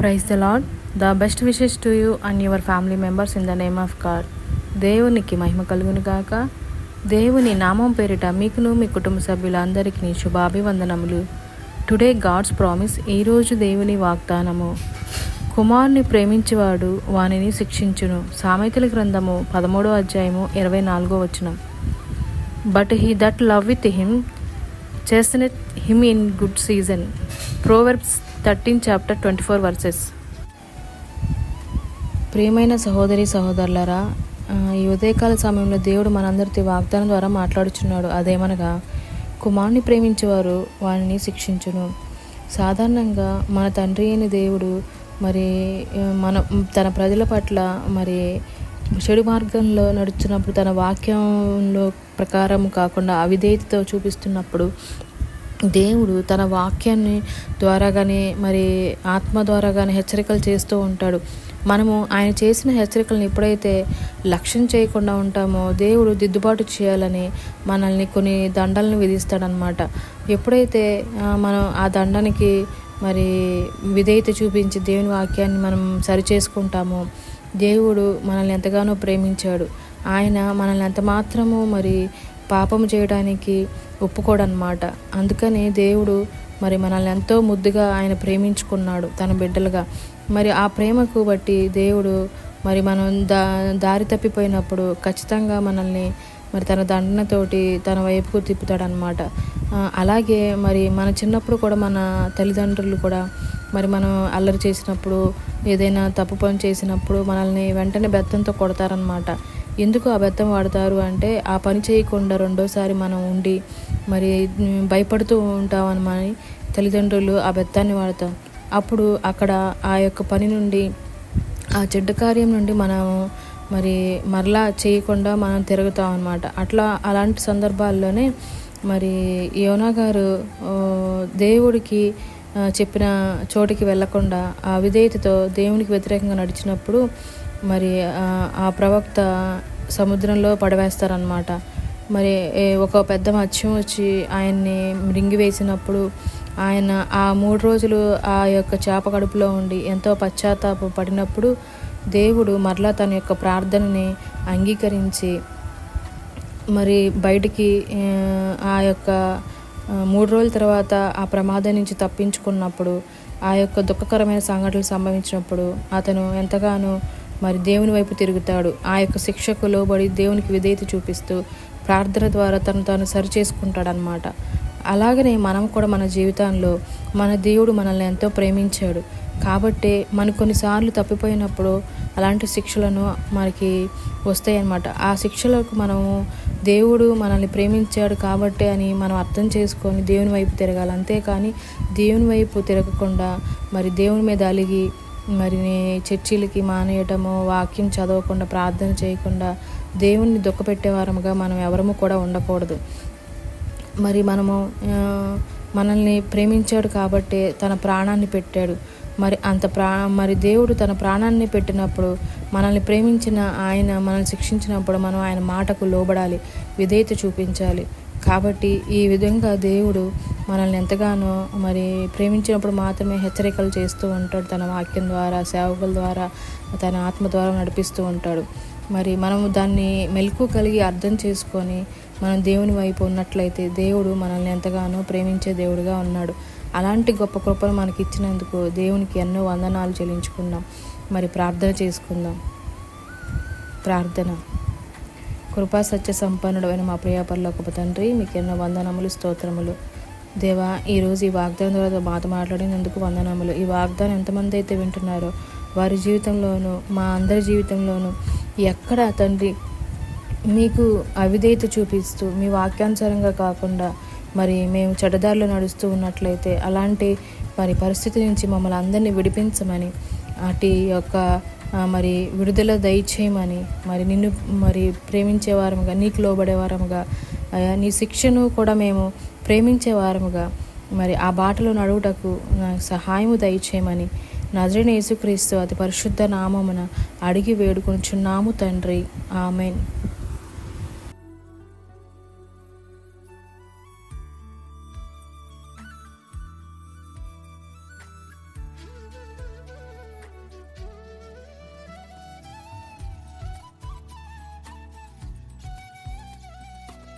Praise the Lord. The best wishes to you and your family members in the name of God. దేవునికి మహిమ కలుగును గాక. దేవుని నామం పేరిట మీకును మీ కుటుంబ సభ్యులందరికీ శుభాభివందనములు. Today God's promise. ఈరోజు దేవుని వాగ్దానము. కుమారుని ప్రేమించేవాడు వానిని శిక్షించును. సామెతల గ్రంథము 13వ అధ్యాయము 24వ వచనం. But he that love with him chasteneth him in good season. Proverbs 13 chapter 24 verses. ప్రియమైన సహోదరి సహోదరులారా, ఈ ఉదయకాల సమయంలో దేవుడు మనందరితో వాగ్దానం ద్వారా మాట్లాడుచున్నాడు. అదేమనగా, కుమారుని ప్రేమించేవారు వారిని శిక్షించును. సాధారణంగా మన తండ్రి అయిన దేవుడు తన ప్రజల పట్ల చెడు మార్గంలో నడుచున్నప్పుడు, తన వాక్యంలో ప్రకారం కాకుండా అవిధేయతతో చూపిస్తున్నప్పుడు దేవుడు తన వాక్యాన్ని ద్వారా కానీ ఆత్మ ద్వారా కానీ హెచ్చరికలు చేస్తూ ఉంటాడు. మనము ఆయన చేసిన హెచ్చరికలను ఎప్పుడైతే లక్ష్యం చేయకుండా ఉంటామో దేవుడు దిద్దుబాటు చేయాలని మనల్ని కొన్ని దండలను విధిస్తాడనమాట. ఎప్పుడైతే మనం ఆ దండానికి విధేయత చూపించి దేవుని వాక్యాన్ని మనం సరిచేసుకుంటామో, దేవుడు మనల్ని ఎంతగానో ప్రేమించాడు. ఆయన మనల్ని ఎంత మాత్రము పాపము చేయడానికి ఒప్పుకోడనమాట. అందుకని దేవుడు మనల్ని ఎంతో ముద్దుగా ఆయన ప్రేమించుకున్నాడు తన బిడ్డలుగా. ఆ ప్రేమకు బట్టి దేవుడు మనం దారి తప్పిపోయినప్పుడు ఖచ్చితంగా మనల్ని తన దండనతోటి తన వైపుకు తిప్పుతాడనమాట. అలాగే మన చిన్నప్పుడు కూడా మన తల్లిదండ్రులు కూడా మనం అల్లరి చేసినప్పుడు, ఏదైనా తప్పు పని చేసినప్పుడు మనల్ని వెంటనే బెత్తంతో కొడతారనమాట. ఎందుకు ఆ బెత్తం వాడతారు అంటే, ఆ పని చేయకుండా రెండోసారి మనం ఉండి భయపడుతూ ఉంటామని తల్లిదండ్రులు ఆ బెత్తాన్ని వాడతాం. అప్పుడు అక్కడ ఆ యొక్క పని నుండి, ఆ చెడ్డ కార్యం నుండి మనం మరలా చేయకుండా మనం తిరుగుతాం అన్నమాట. అలాంటి సందర్భాల్లోనే యోనా గారు దేవుడికి చెప్పిన చోటికి వెళ్లకుండా ఆ విధేయతతో దేవునికి వ్యతిరేకంగా నడిచినప్పుడు ఆ ప్రవక్త సముద్రంలో పడవేస్తారనమాట. ఒక పెద్ద మత్స్యం వచ్చి ఆయన్ని మృంగివేసినప్పుడు ఆయన ఆ 3 రోజులు ఆ యొక్క చేప కడుపులో ఉండి ఎంతో పశ్చాత్తాప పడినప్పుడు దేవుడు మరలా తన యొక్క ప్రార్థనని అంగీకరించి బయటికి ఆ యొక్క 3 రోజుల తర్వాత ఆ ప్రమాదం నుంచి తప్పించుకున్నప్పుడు, ఆ యొక్క దుఃఖకరమైన సంఘటనలు సంభవించినప్పుడు అతను ఎంతగానో దేవుని వైపు తిరుగుతాడు. ఆ యొక్క శిక్షకు లోబడి దేవునికి విధేయత చూపిస్తూ ప్రార్థన ద్వారా తాను సరిచేసుకుంటాడనమాట. అలాగనే మనం కూడా మన జీవితంలో మన దేవుడు మనల్ని ఎంతో ప్రేమించాడు కాబట్టి కొన్నిసార్లు తప్పిపోయినప్పుడు అలాంటి శిక్షలను వస్తాయి అన్నమాట. ఆ శిక్షలకు దేవుడు మనల్ని ప్రేమించాడు కాబట్టి అని మనం అర్థం చేసుకొని దేవుని వైపు తిరగాలి. అంతేకాని దేవుని వైపు తిరగకుండా దేవుని మీద అలిగి చర్చిలకి మానేయటము, వాక్యం చదవకుండా, ప్రార్థన చేయకుండా దేవుణ్ణి దుఃఖపెట్టేవారముగా మనం ఎవరము కూడా ఉండకూడదు. మనల్ని ప్రేమించాడు కాబట్టి తన ప్రాణాన్ని పెట్టాడు. దేవుడు తన ప్రాణాన్ని పెట్టినప్పుడు మనల్ని ప్రేమించిన ఆయన మనల్ని శిక్షించినప్పుడు మనం ఆయన మాటకు లోబడాలి, విధేయత చూపించాలి. కాబట్టి ఈ విధంగా దేవుడు మనల్ని ఎంతగానో ప్రేమించినప్పుడు మాత్రమే హెచ్చరికలు చేస్తూ ఉంటాడు. తన వాక్యం ద్వారా, సేవకుల ద్వారా, తన ఆత్మ ద్వారా నడిపిస్తూ ఉంటాడు. మనము దాన్ని మెలకు కలిగి అర్థం చేసుకొని మనం దేవుని వైపు ఉన్నట్లయితే దేవుడు మనల్ని ఎంతగానో ప్రేమించే దేవుడుగా ఉన్నాడు. అలాంటి గొప్ప కృపను మనకి ఇచ్చినందుకు దేవునికి ఎన్నో వందనాలు చెల్లించుకుందాం. ప్రార్థన చేసుకుందాం. ప్రార్థన. కృపా సత్య సంపన్నుడైన మా ప్రియ పరలోకపు తండ్రి, మీకు ఎన్నో వందనములు, స్తోత్రములు. దేవా, ఈరోజు ఈ వాగ్దానం ద్వారా మాతో మాట్లాడినందుకు వందనములు. ఈ వాగ్దానం ఎంతమంది అయితే వింటున్నారో వారి జీవితంలోనూ, మా అందరి జీవితంలోనూ ఎక్కడ తండ్రి మీకు అవిధేయత చూపిస్తూ మీ వాక్యానుసారంగా కాకుండా మేము చెడ్డదారిలో నడుస్తూ ఉన్నట్లయితే అలాంటి పరిస్థితి నుంచి మమ్మల్ని అందరినీ విడిపించమని, అటు యొక్క విడుదల దయచేయమని, నిన్ను ప్రేమించేవారముగా, నీకు లోబడేవారముగా, నీ శిక్షను కూడా మేము ప్రేమించేవారముగా ఆ బాటలో నడువుటకు సహాయము దయచేయమని నజరేయుడైన యేసుక్రీస్తు అతి పరిశుద్ధ నామమున అడిగి వేడుకొనుచున్నాము తండ్రి. ఆమెన్.